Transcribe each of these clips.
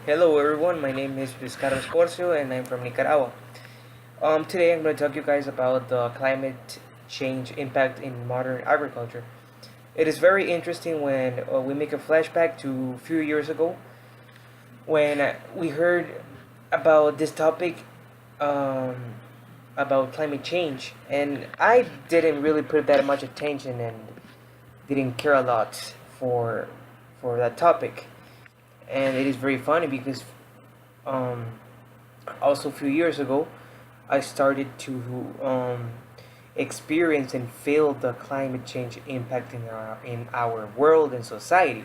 Hello everyone, my name is Corcio and I'm from Nicaragua. Today I'm going to talk to you guys about the climate change impact in modern agriculture. It is very interesting when we make a flashback to a few years ago when we heard about this topic um, about climate change, and I didn't really put that much attention and didn't care a lot for that topic. And it is very funny because um, also a few years ago I started to experience and feel the climate change impact in our world and society,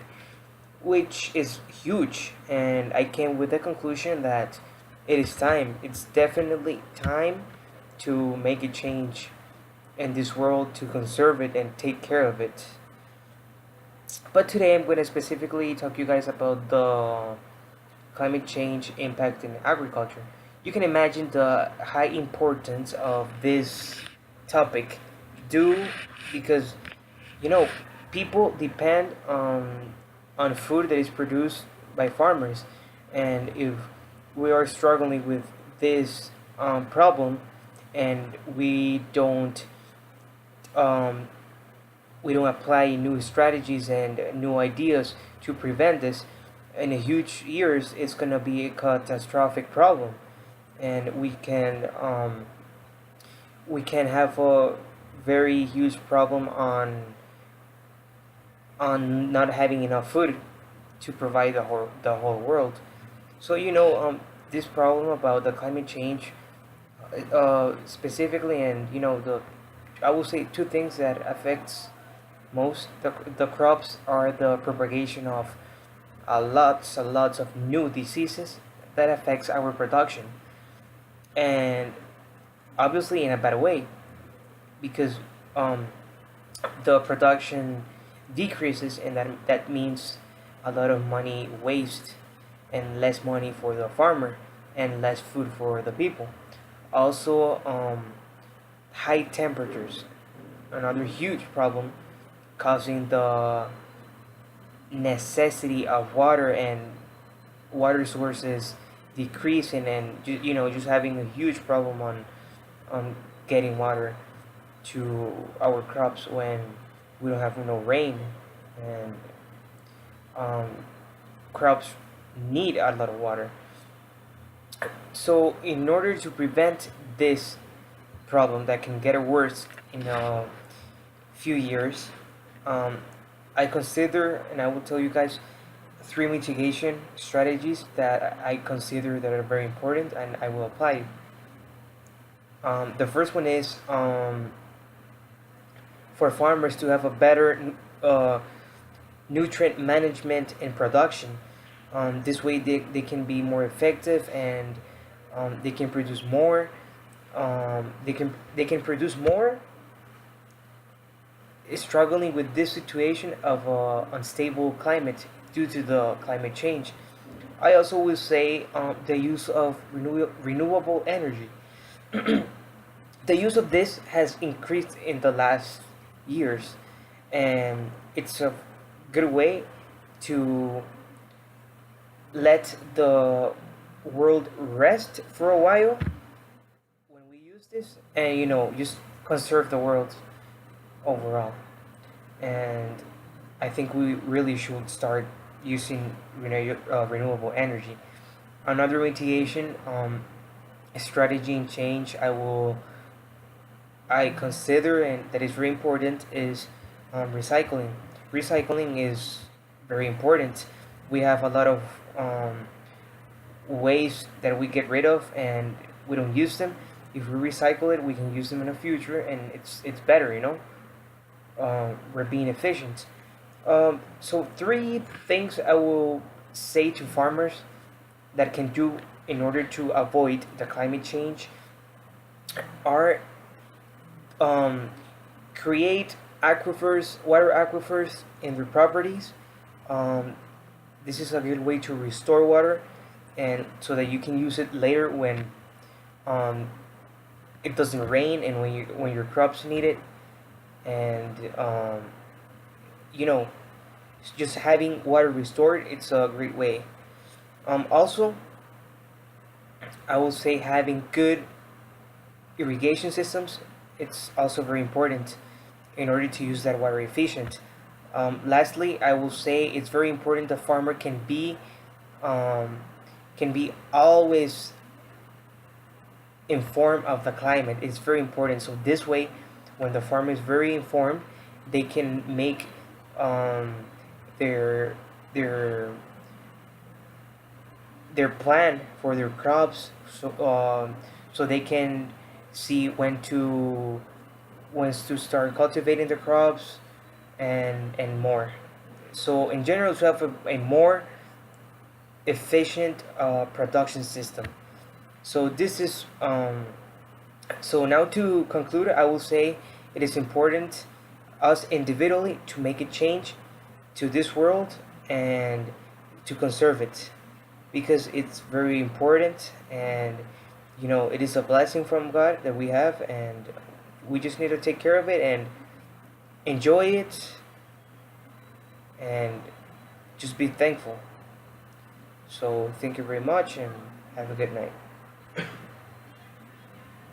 which is huge. And I came with the conclusion that it is time. It's definitely time to make a change in this world, to conserve it and take care of it. But today I'm going to specifically talk to you guys about the climate change impact in agriculture. You can imagine the high importance of this topic due because you know people depend on food that is produced by farmers, and if we are struggling with this problem and um, we don't apply new strategies and new ideas to prevent this, in a huge years it's gonna be a catastrophic problem, and we can have a very huge problem on not having enough food to provide the whole world. So this problem about the climate change, specifically, and the I will say two things that affects most the crops are the propagation of a lots of new diseases that affects our production, and obviously in a bad way because um, the production decreases, and that means a lot of money waste and less money for the farmer and less food for the people. Also, high temperatures, another huge problem, causing the necessity of water and water sources decreasing, and just having a huge problem on getting water to our crops when we don't have no rain, and um, crops need a lot of water. So in order to prevent this problem that can get worse in a few years, um, I consider, and I will tell you guys, three mitigation strategies that I consider that are very important and I will apply. The first one is for farmers to have a better nutrient management and production. This way they can be more effective, and they can produce more. They can produce more, struggling with this situation of unstable climate due to the climate change. I also will say the use of renewable energy. The use of this has increased in the last years, and it's a good way to let the world rest for a while when we use this, and just conserve the world overall. And I think we really should start using renewable energy. Another mitigation strategy and change I consider, and that is very important, is recycling. Recycling is very important. We have a lot of waste that we get rid of and we don't use them. If we recycle it, we can use them in the future, and it's better. We're being efficient. So three things I will say to farmers that can do in order to avoid the climate change are um, create water aquifers in their properties. Um, this is a good way to restore water, and so that you can use it later when um, it doesn't rain and when your crops need it. And you know just having water restored, it's a great way. Also, I will say having good irrigation systems, it's also very important in order to use that water efficient. Lastly, I will say it's very important the farmer um, can be always informed of the climate. It's very important. So this way, when the farmer is very informed, they can make um, their their their plan for their crops. So they can see when to start cultivating the crops and more. So in general, to have a more efficient production system. So this is so now to conclude, I will say it is important us individually to make a change to this world and to conserve it because it's very important, and it is a blessing from God that we have, and we just need to take care of it and enjoy it and just be thankful. So thank you very much and have a good night.